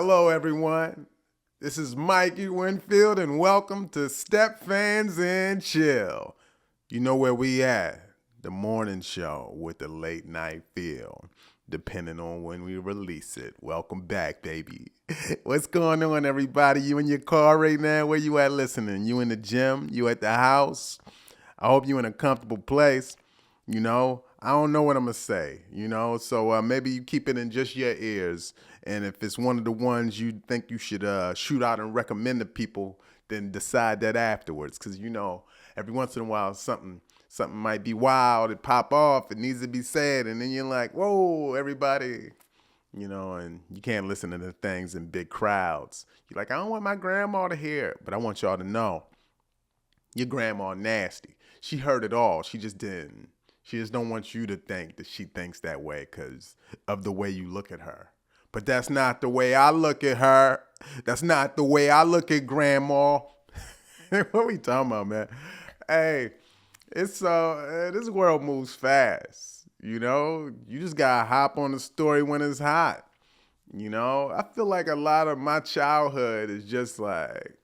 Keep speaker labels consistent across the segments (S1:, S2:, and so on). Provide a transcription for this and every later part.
S1: Hello, everyone. This is Mikey Winfield, and welcome to Step Fans and Chill. You know where we at? The morning show with the late night feel, depending on when we release it. Welcome back, baby. What's going on, everybody? You in your car right now? Where you at listening? You in the gym? You at the house? I hope you in a comfortable place. I don't know what I'm going to say, so maybe you keep it in just your ears. And if it's one of the ones you think you should shoot out and recommend to people, then decide that afterwards. Because, every once in a while, something might be wild, it pop off, it needs to be said. And then you're like, whoa, everybody, and you can't listen to the things in big crowds. You're like, I don't want my grandma to hear it. But I want y'all to know, your grandma nasty. She heard it all. She just didn't. She just don't want you to think that she thinks that way because of the way you look at her. But that's not the way I look at her. That's not the way I look at grandma. What are we talking about, man? Hey, it's this world moves fast. You just gotta hop on the story when it's hot. I feel like a lot of my childhood is just like,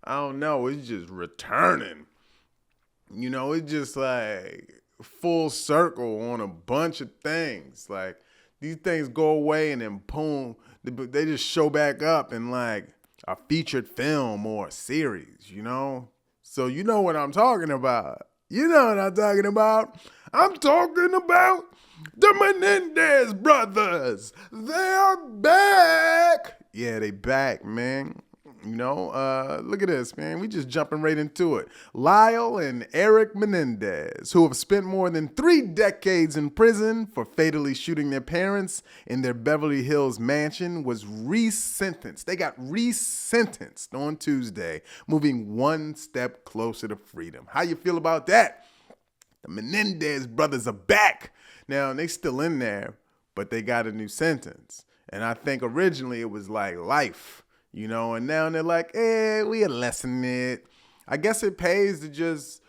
S1: I don't know, it's just returning. It's just like full circle on a bunch of things. Like, these things go away and then boom, they just show back up in like a featured film or a series, So you know what I'm talking about. You know what I'm talking about. I'm talking about the Menedez Brothers. They're back. Yeah, they back, man. Look at this, man. We just jumping right into it. Lyle and Eric Menedez, who have spent more than 3 decades in prison for fatally shooting their parents in their Beverly Hills mansion, was resentenced. They got resentenced on Tuesday, moving one step closer to freedom. How you feel about that? The Menedez brothers are back. Now, they still in there, but they got a new sentence. And I think originally it was like life. And now they're like, we lessen it. I guess it pays to just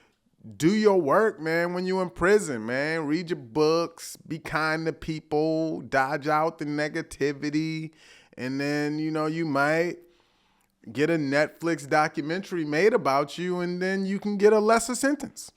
S1: do your work, man, when you're in prison, man. Read your books, be kind to people, dodge out the negativity, and then, you might get a Netflix documentary made about you, and then you can get a lesser sentence.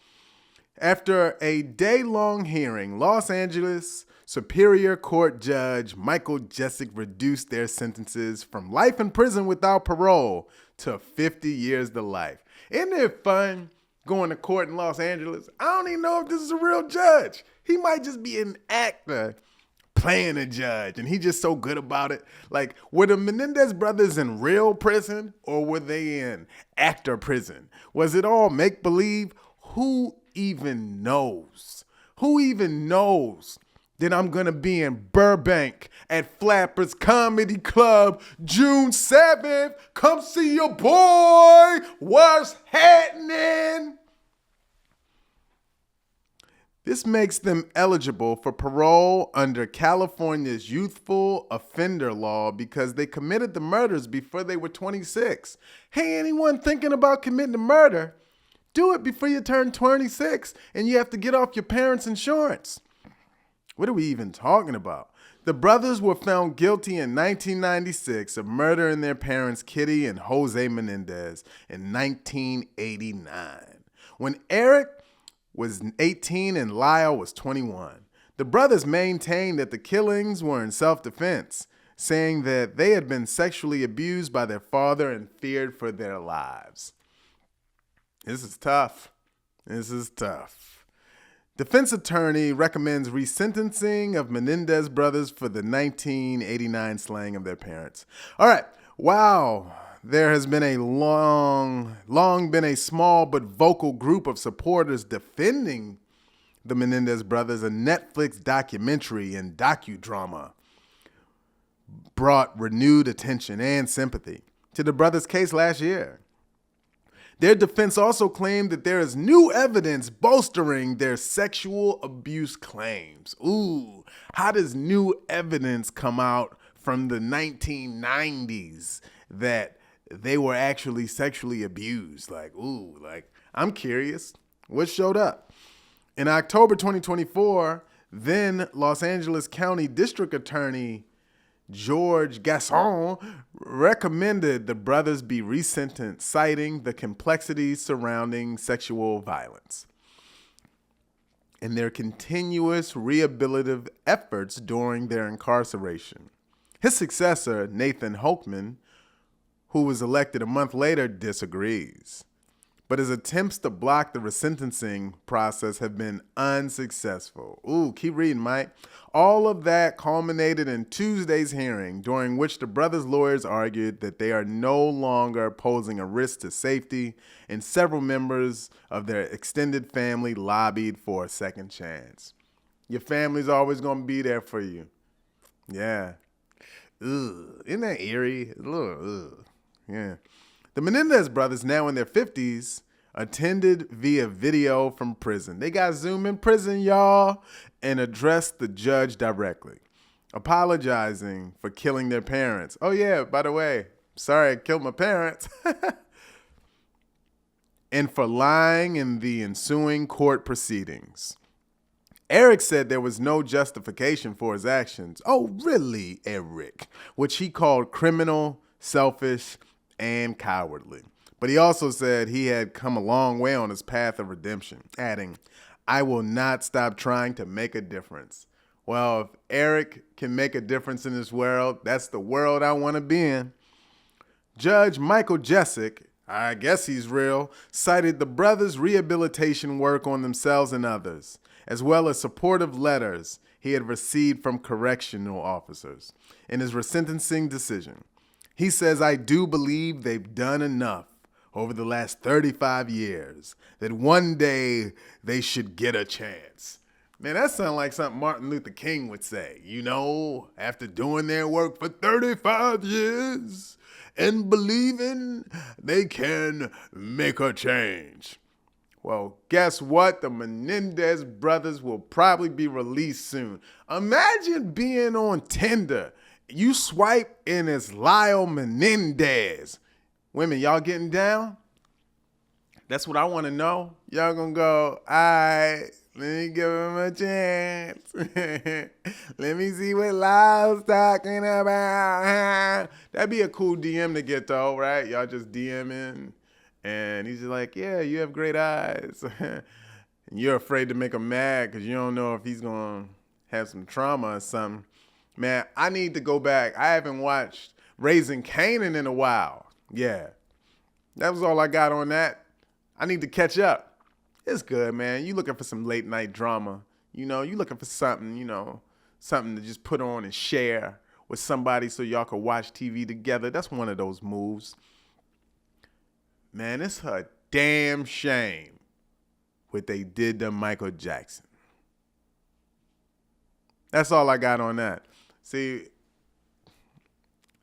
S1: After a day-long hearing, Los Angeles Superior Court Judge Michael Jessic reduced their sentences from life in prison without parole to 50 years to life. Isn't it fun going to court in Los Angeles? I don't even know if this is a real judge. He might just be an actor playing a judge, and he just so good about it. Like, were the Menedez brothers in real prison, or were they in actor prison? Was it all make-believe? Who even knows? Who even knows that I'm going to be in Burbank at Flappers Comedy Club June 7th? Come see your boy. What's happening? This makes them eligible for parole under California's youthful offender law because they committed the murders before they were 26. Hey, anyone thinking about committing a murder? Do it before you turn 26 and you have to get off your parents' insurance. What are we even talking about? The brothers were found guilty in 1996 of murdering their parents, Kitty and Jose Menedez, in 1989. When Eric was 18 and Lyle was 21, the brothers maintained that the killings were in self-defense, saying that they had been sexually abused by their father and feared for their lives. This is tough. Defense attorney recommends resentencing of Menedez brothers for the 1989 slaying of their parents. All right. Wow. There has been a long been a small but vocal group of supporters defending the Menedez brothers. A Netflix documentary and docudrama brought renewed attention and sympathy to the brothers' case last year. Their defense also claimed that there is new evidence bolstering their sexual abuse claims. Ooh, how does new evidence come out from the 1990s that they were actually sexually abused? I'm curious. What showed up? In October 2024, then Los Angeles County District Attorney George Gascon recommended the brothers be resentenced, citing the complexities surrounding sexual violence and their continuous rehabilitative efforts during their incarceration. His successor, Nathan Hochman, who was elected a month later, disagrees. But his attempts to block the resentencing process have been unsuccessful. Ooh, keep reading, Mike. All of that culminated in Tuesday's hearing, during which the brothers' lawyers argued that they are no longer posing a risk to safety, and several members of their extended family lobbied for a second chance. Your family's always going to be there for you. Yeah. Ugh. Isn't that eerie? A little, ugh. Yeah. The Menedez brothers, now in their 50s, attended via video from prison. They got Zoom in prison, y'all, and addressed the judge directly, apologizing for killing their parents. Oh, yeah, by the way, sorry I killed my parents. And for lying in the ensuing court proceedings. Eric said there was no justification for his actions. Oh, really, Eric? Which he called criminal, selfish, and cowardly. But he also said he had come a long way on his path of redemption, adding, "I will not stop trying to make a difference." Well, if Eric can make a difference in this world, that's the world I want to be in. Judge Michael Jessic, I guess he's real, cited the brothers' rehabilitation work on themselves and others, as well as supportive letters he had received from correctional officers in his resentencing decision. He says, "I do believe they've done enough over the last 35 years that one day they should get a chance." Man, that sounds like something Martin Luther King would say, you know, after doing their work for 35 years and believing they can make a change. Well, guess what? The Menedez brothers will probably be released soon. Imagine being on Tinder. You swipe and it's Lyle Menedez. Women, y'all getting down? That's what I want to know. Y'all gonna go, all right, let me give him a chance. Let me see what Lyle's talking about. That'd be a cool DM to get though, right? Y'all just DMing and he's just like, yeah, you have great eyes. And you're afraid to make him mad because you don't know if he's gonna have some trauma or something. Man, I need to go back. I haven't watched Raising Kanan in a while. Yeah, that was all I got on that. I need to catch up. It's good, man. You looking for some late night drama. You know, you looking for something, you know, something to just put on and share with somebody so y'all can watch TV together. That's one of those moves. Man, it's a damn shame what they did to Michael Jackson. That's all I got on that. See,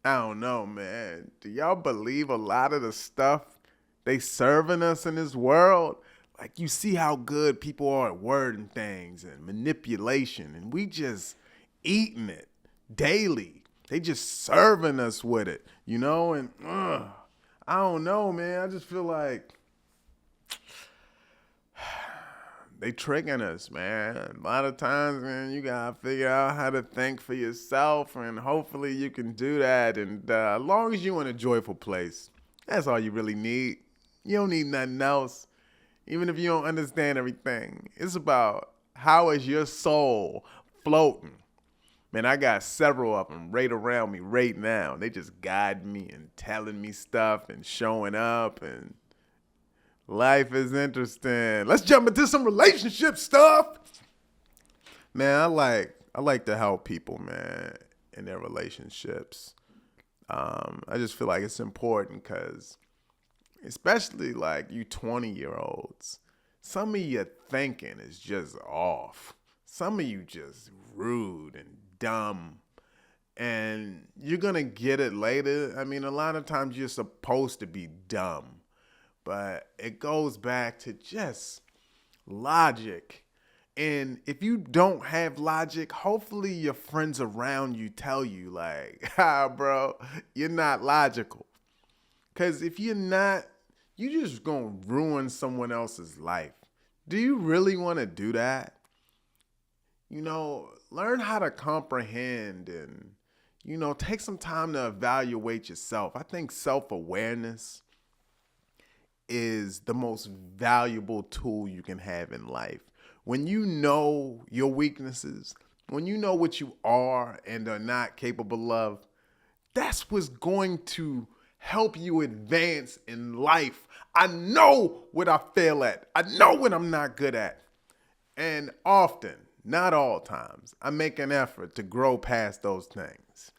S1: I don't know, man. Do y'all believe a lot of the stuff they serving us in this world? Like, you see how good people are at wording things and manipulation, and we just eating it daily. They just serving us with it, you know? And I don't know, man. I just feel like they tricking us, man. A lot of times, man, you gotta figure out how to think for yourself, and hopefully you can do that. And as long as you're in a joyful place, that's all you really need. You don't need nothing else, even if you don't understand everything. It's about how is your soul floating. Man, I got several of them right around me right now. They just guide me and telling me stuff and showing up, and life is interesting. Let's jump into some relationship stuff. Man, I like to help people, man, in their relationships. I just feel like it's important because, especially like you 20-year-olds, some of your thinking is just off. Some of you just rude and dumb. And you're going to get it later. I mean, a lot of times you're supposed to be dumb. But it goes back to just logic. And if you don't have logic, hopefully your friends around you tell you like, bro, you're not logical. Because if you're not, you're just going to ruin someone else's life. Do you really want to do that? You know, learn how to comprehend and, take some time to evaluate yourself. I think self-awareness is the most valuable tool you can have in life. When you know your weaknesses, when you know what you are and are not capable of, that's what's going to help you advance in life. I know what I fail at. I know what I'm not good at. And often, not all times, I make an effort to grow past those things.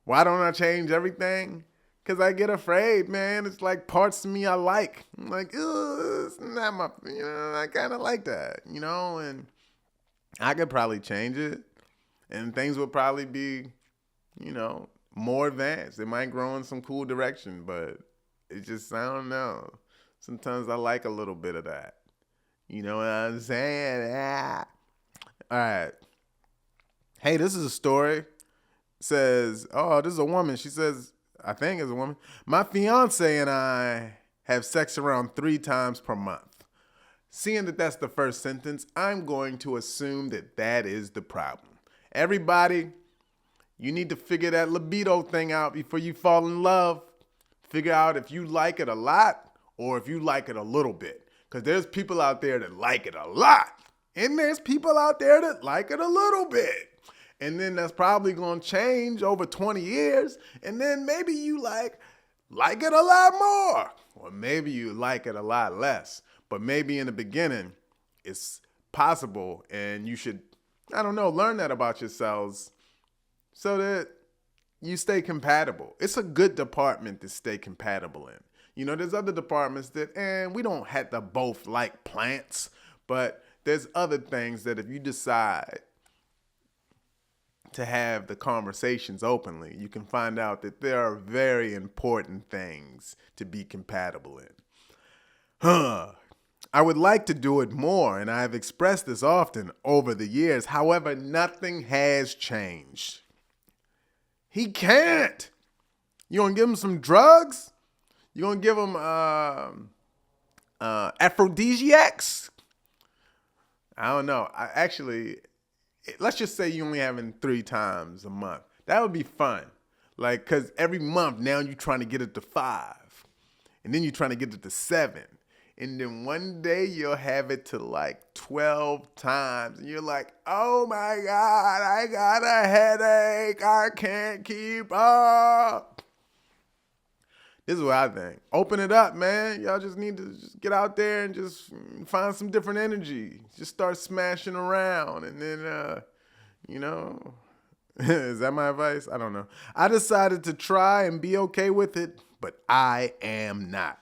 S1: Why don't I change everything? Because I get afraid, man. It's like parts of me I like. I'm like, it's not my, I kind of like that, and I could probably change it. And things would probably be, more advanced. It might grow in some cool direction, but it just, I don't know. Sometimes I like a little bit of that. You know what I'm saying? Ah. All right. Hey, this is a story. Says, this is a woman. She says, I think it's a woman. My fiance and I have sex around 3 times per month. Seeing that that's the first sentence, I'm going to assume that is the problem. Everybody, you need to figure that libido thing out before you fall in love. Figure out if you like it a lot or if you like it a little bit. Because there's people out there that like it a lot. And there's people out there that like it a little bit. And then that's probably going to change over 20 years. And then maybe you like it a lot more. Or maybe you like it a lot less. But maybe in the beginning, it's possible. And you should, learn that about yourselves so that you stay compatible. It's a good department to stay compatible in. There's other departments that, we don't have to both like plants. But there's other things that if you decide to have the conversations openly, you can find out that there are very important things to be compatible in. I would like to do it more, and I have expressed this often over the years. However, nothing has changed. He can't. You gonna give him some drugs? You gonna give him aphrodisiacs? I don't know. Let's just say you only having 3 times a month. That would be fun. Like, because every month now you're trying to get it to 5. And then you're trying to get it to 7. And then one day you'll have it to like 12 times. And you're like, oh my God, I got a headache. I can't keep up. This is what I think. Open it up, man. Y'all just need to just get out there and just find some different energy. Just start smashing around. And then, is that my advice? I don't know. I decided to try and be okay with it, but I am not.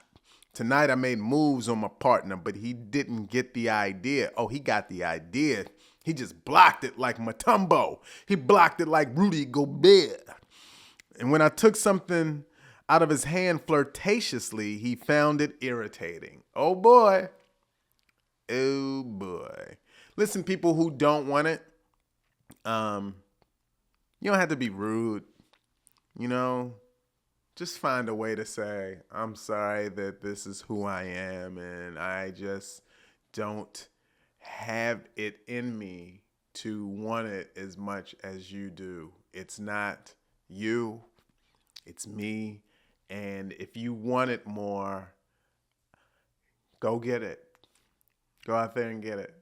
S1: Tonight I made moves on my partner, but he didn't get the idea. Oh, he got the idea. He just blocked it like Mutombo. He blocked it like Rudy Gobert. And when I took something out of his hand flirtatiously, he found it irritating. Oh boy. Oh boy. Listen, people who don't want it, you don't have to be rude. Just find a way to say, I'm sorry that this is who I am and I just don't have it in me to want it as much as you do. It's not you, it's me. And if you want it more, go get it. Go out there and get it.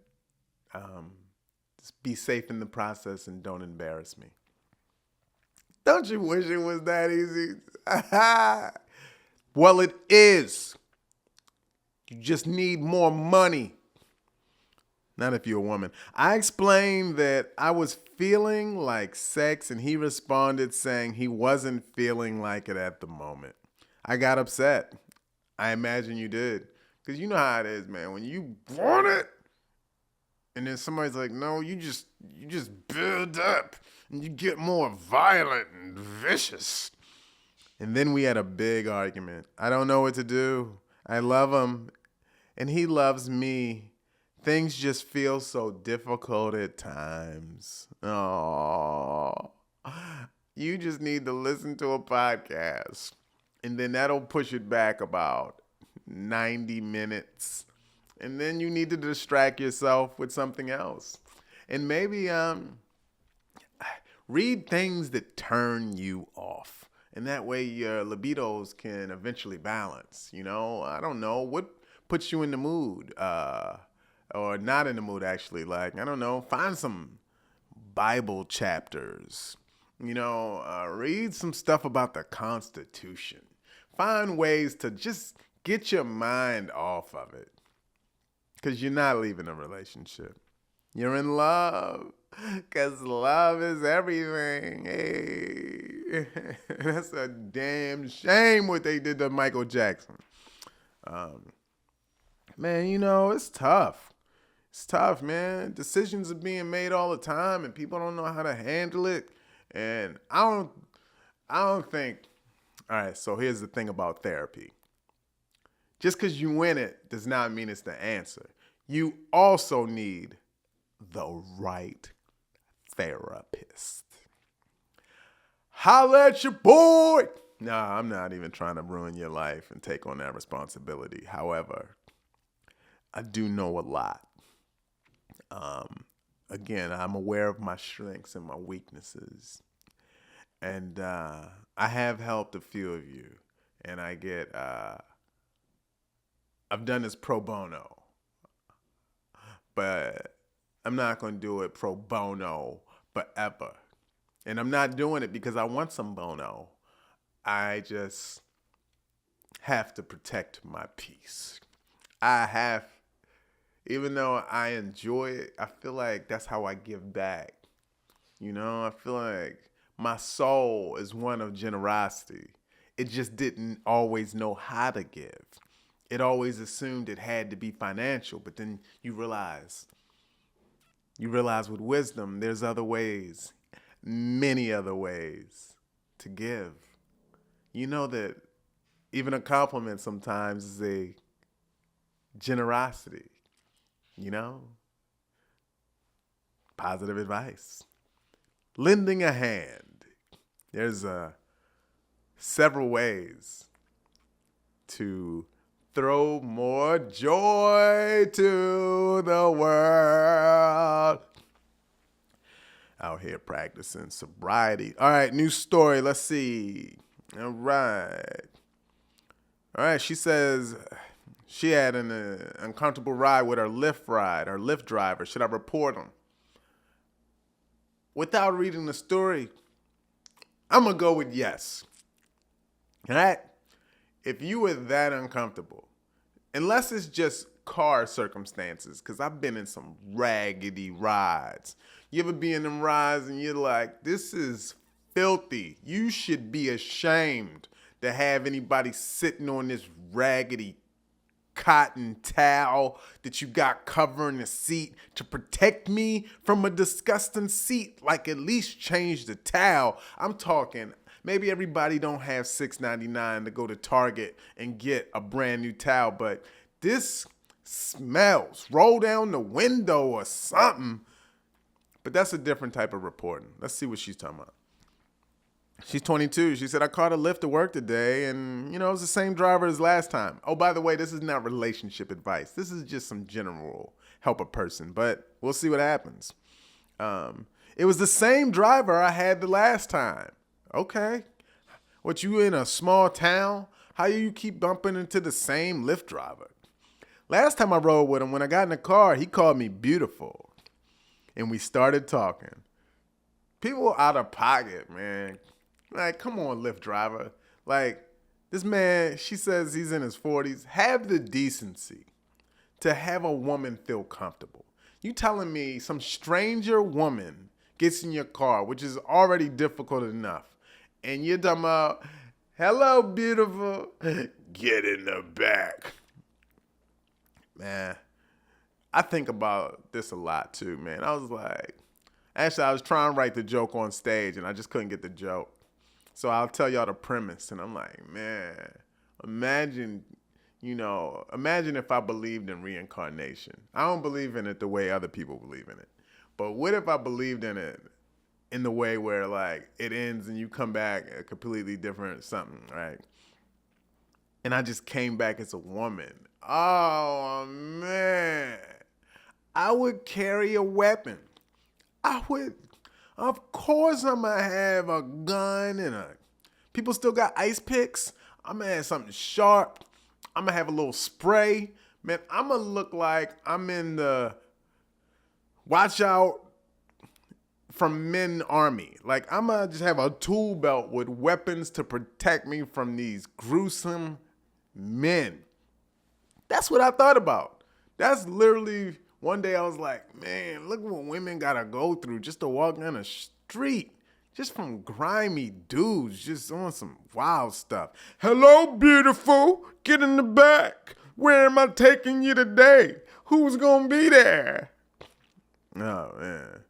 S1: Just be safe in the process and don't embarrass me. Don't you wish it was that easy? Well, it is. You just need more money. Not if you're a woman. I explained that I was feeling like sex, and he responded saying he wasn't feeling like it at the moment. I got upset. I imagine you did. Because you know how it is, man. When you want it, and then somebody's like, no, you just build up, and you get more violent and vicious. And then we had a big argument. I don't know what to do. I love him, and he loves me. Things just feel so difficult at times. Oh, you just need to listen to a podcast, and then that'll push it back about 90 minutes. And then you need to distract yourself with something else. And maybe Read things that turn you off. And that way your libidos can eventually balance. I don't know. What puts you in the mood? Or not in the mood, actually. Like, I don't know. Find some Bible chapters. Read some stuff about the Constitution. Find ways to just get your mind off of it. Because you're not leaving a relationship. You're in love. Because love is everything. Hey. That's a damn shame what they did to Michael Jackson. Man, it's tough. It's tough, man. Decisions are being made all the time and people don't know how to handle it. And I don't think, all right, so here's the thing about therapy. Just because you win it does not mean it's the answer. You also need the right therapist. Holla at your boy. Nah, I'm not even trying to ruin your life and take on that responsibility. However, I do know a lot. Again, I'm aware of my strengths and my weaknesses. And I have helped a few of you. And I've done this pro bono. But I'm not going to do it pro bono forever. And I'm not doing it because I want some bono. I just have to protect my peace. Even though I enjoy it, I feel like that's how I give back. I feel like my soul is one of generosity. It just didn't always know how to give. It always assumed it had to be financial, but then you realize with wisdom, there's other ways, many other ways to give. You know that even a compliment sometimes is a generosity, Positive advice. Lending a hand. There's several ways to throw more joy to the world. Out here practicing sobriety. All right, new story. Let's see. All right. She says she had an uncomfortable ride with her Lyft driver. Should I report him? Without reading the story, I'm going to go with yes. All right? If you were that uncomfortable, unless it's just car circumstances, because I've been in some raggedy rides. You ever be in them rides and you're like, this is filthy. You should be ashamed to have anybody sitting on this raggedy cotton towel that you got covering the seat to protect me from a disgusting seat. Like, at least change the towel. I'm talking, maybe everybody don't have $6.99 to go to Target and get a brand new towel, but this smells. Roll down the window or something. But that's a different type of reporting. Let's see what she's talking about. She's 22. She said, I caught a Lyft to work today, and, it was the same driver as last time. Oh, by the way, this is not relationship advice. This is just some general help a person, but we'll see what happens. It was the same driver I had the last time. Okay. What, you in a small town? How you keep bumping into the same Lyft driver? Last time I rode with him, when I got in the car, he called me beautiful. And we started talking. People out of pocket, man. Like, come on, Lyft driver. Like, this man, she says he's in his 40s. Have the decency to have a woman feel comfortable. You telling me some stranger woman gets in your car, which is already difficult enough, and you're talking about, hello, beautiful, get in the back. Man, I think about this a lot too, man. I was like, actually, I was trying to write the joke on stage, and I just couldn't get the joke. So I'll tell y'all the premise, and I'm like, man, imagine if I believed in reincarnation. I don't believe in it the way other people believe in it. But what if I believed in it in the way where, like, it ends and you come back a completely different something, right? And I just came back as a woman. Oh, man. I would carry a weapon. I would Of course I'm going to have a gun and people still got ice picks. I'm going to have something sharp. I'm going to have a little spray. Man, I'm going to look like I'm in the watch out from men army. Like, I'm going to just have a tool belt with weapons to protect me from these gruesome men. That's what I thought about. That's literally, one day I was like, man, look what women got to go through just to walk down the street. Just from grimy dudes, just on some wild stuff. Hello, beautiful. Get in the back. Where am I taking you today? Who's going to be there? Oh, man.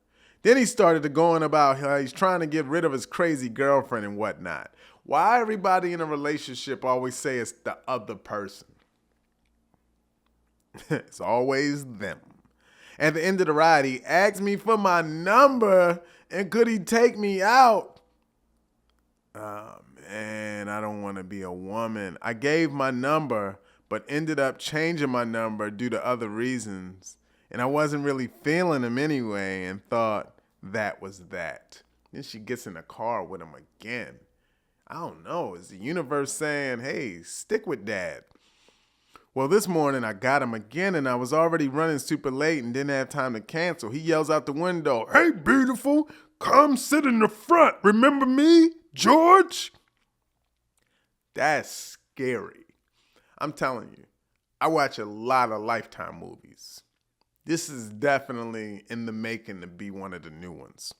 S1: Then he started to going about how he's trying to get rid of his crazy girlfriend and whatnot. Why everybody in a relationship always say it's the other person? It's always them. At the end of the ride, he asked me for my number and could he take me out? Oh, man, I don't want to be a woman. I gave my number, but ended up changing my number due to other reasons. And I wasn't really feeling him anyway and thought that was that. Then she gets in the car with him again. I don't know. Is the universe saying, hey, stick with dad? Well, this morning I got him again and I was already running super late and didn't have time to cancel. He yells out the window, hey, beautiful, come sit in the front. Remember me, George? That's scary. I'm telling you, I watch a lot of Lifetime movies. This is definitely in the making to be one of the new ones.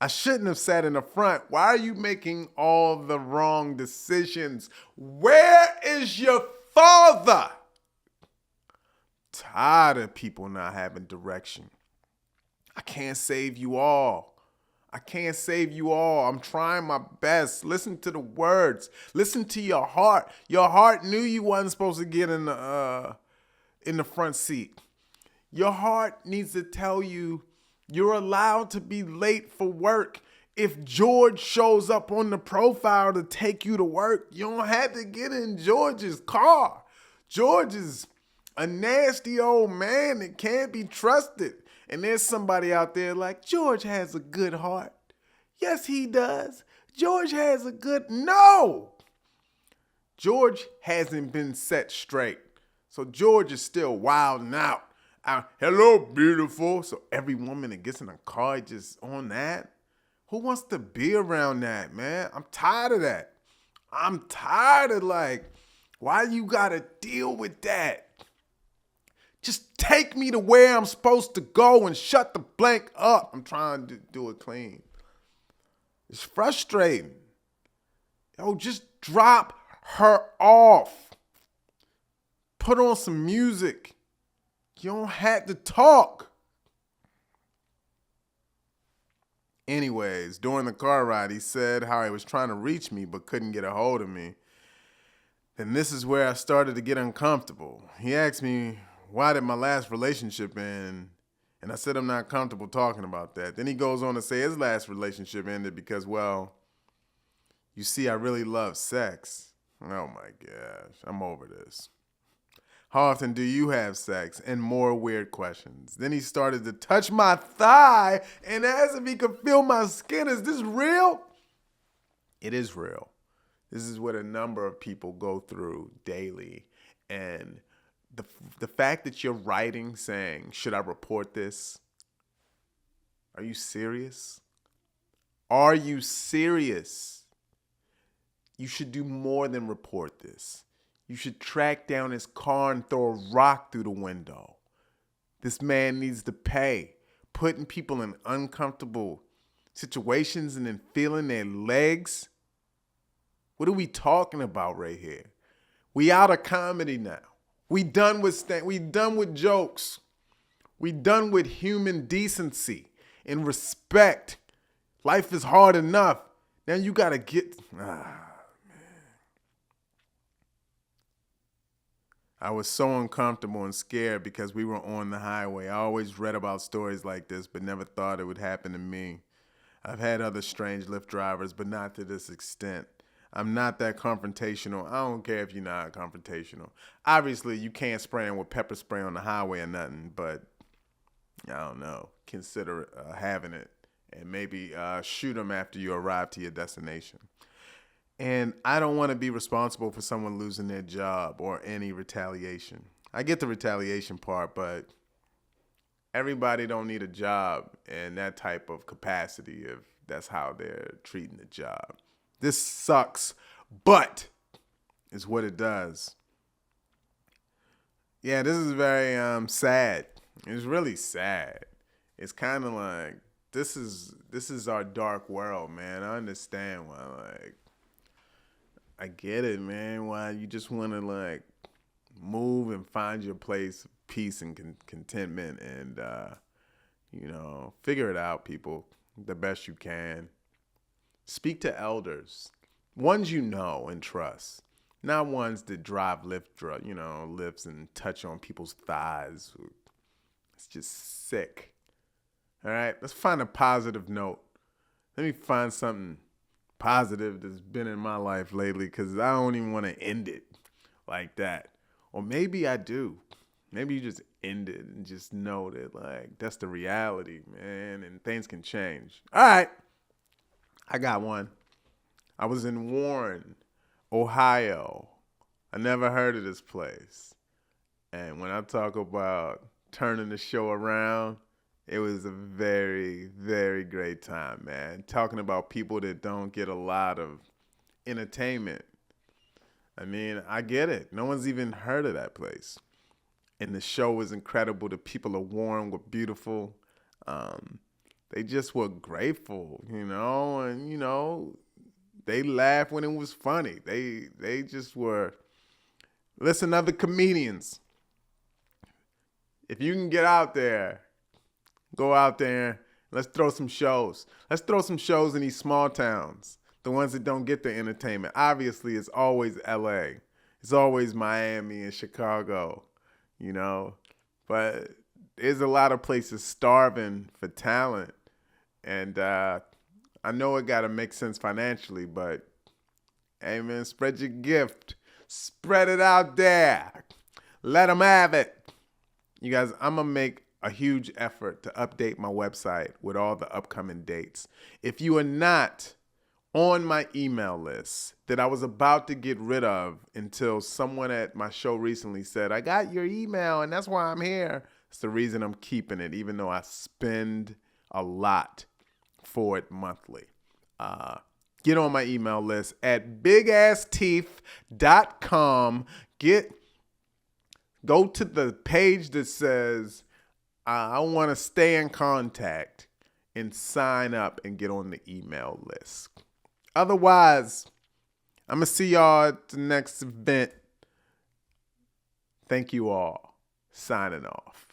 S1: I shouldn't have sat in the front. Why are you making all the wrong decisions? Where is your father? Tired of people not having direction. I can't save you all. I can't save you all. I'm trying my best. Listen to the words. Listen to your heart. Your heart knew you wasn't supposed to get in the front seat. Your heart needs to tell you you're allowed to be late for work. If George shows up on the profile to take you to work, you don't have to get in George's car. George is a nasty old man that can't be trusted. And there's somebody out there like, George has a good heart. Yes, he does. George has a good... No! George hasn't been set straight. So George is still wilding out. Hello, beautiful. So every woman that gets in a car just on that. Who wants to be around that, man? I'm tired of that. I'm tired of why you gotta deal with that? Just take me to where I'm supposed to go and shut the blank up. I'm trying to do it clean. It's frustrating. Yo, just drop her off. Put on some music. You don't have to talk. Anyways, during the car ride, he said how he was trying to reach me but couldn't get a hold of me. And this is where I started to get uncomfortable. He asked me, why did my last relationship end? And I said I'm not comfortable talking about that. Then he goes on to say his last relationship ended because, well, you see, I really love sex. Oh my gosh, I'm over this. How often do you have sex? And more weird questions. Then he started to touch my thigh and asked if he could feel my skin. Is this real? It is real. This is what a number of people go through daily. And the fact that you're writing saying, should I report this? Are you serious? Are you serious? You should do more than report this. You should track down his car and throw a rock through the window. This man needs to pay. Putting people in uncomfortable situations and then feeling their legs. What are we talking about right here? We out of comedy now. We done with jokes. We done with human decency and respect. Life is hard enough. Now you gotta get... I was so uncomfortable and scared because we were on the highway. I always read about stories like this, but never thought it would happen to me. I've had other strange Lyft drivers, but not to this extent. I'm not that confrontational. I don't care if you're not confrontational. Obviously, you can't spray him with pepper spray on the highway or nothing, but I don't know. Consider having it and maybe shoot them after you arrive to your destination. And I don't want to be responsible for someone losing their job or any retaliation. I get the retaliation part, but everybody don't need a job in that type of capacity if that's how they're treating the job. This sucks, but it's what it does. Yeah, this is very sad. It's really sad. It's kind of like this is our dark world, man. I understand why, like, I get it, man. Why you just want to like move and find your place of peace and contentment, and figure it out, people, the best you can. Speak to elders, ones you know and trust, not ones that drive lifts and touch on people's thighs. It's just sick. All right, let's find a positive note. Let me find something positive that's been in my life lately, because I don't even want to end it like that. Or maybe I do. Maybe you just end it and just know that, like, that's the reality, man, and things can change. All right, I got one. I was in Warren, Ohio. I never heard of this place. And when I talk about turning the show around, it was a very, very great time, man. Talking about people that don't get a lot of entertainment. I mean, I get it. No one's even heard of that place. And the show was incredible. The people of Warren were beautiful. They just were grateful, and, they laughed when it was funny. They just were. Listen, other comedians, if you can get out there, go out there. Let's throw some shows. Let's throw some shows in these small towns, the ones that don't get the entertainment. Obviously, it's always LA. It's always Miami and Chicago, But there's a lot of places starving for talent. And I know it got to make sense financially, but, hey, man, spread your gift. Spread it out there. Let them have it. You guys, I'm going to make a huge effort to update my website with all the upcoming dates. If you are not on my email list that I was about to get rid of until someone at my show recently said, I got your email and that's why I'm here. It's the reason I'm keeping it, even though I spend a lot for it monthly. Get on my email list at bigassteeth.com. Go to the page that says, I want to stay in contact, and sign up and get on the email list. Otherwise, I'm going to see y'all at the next event. Thank you all. Signing off.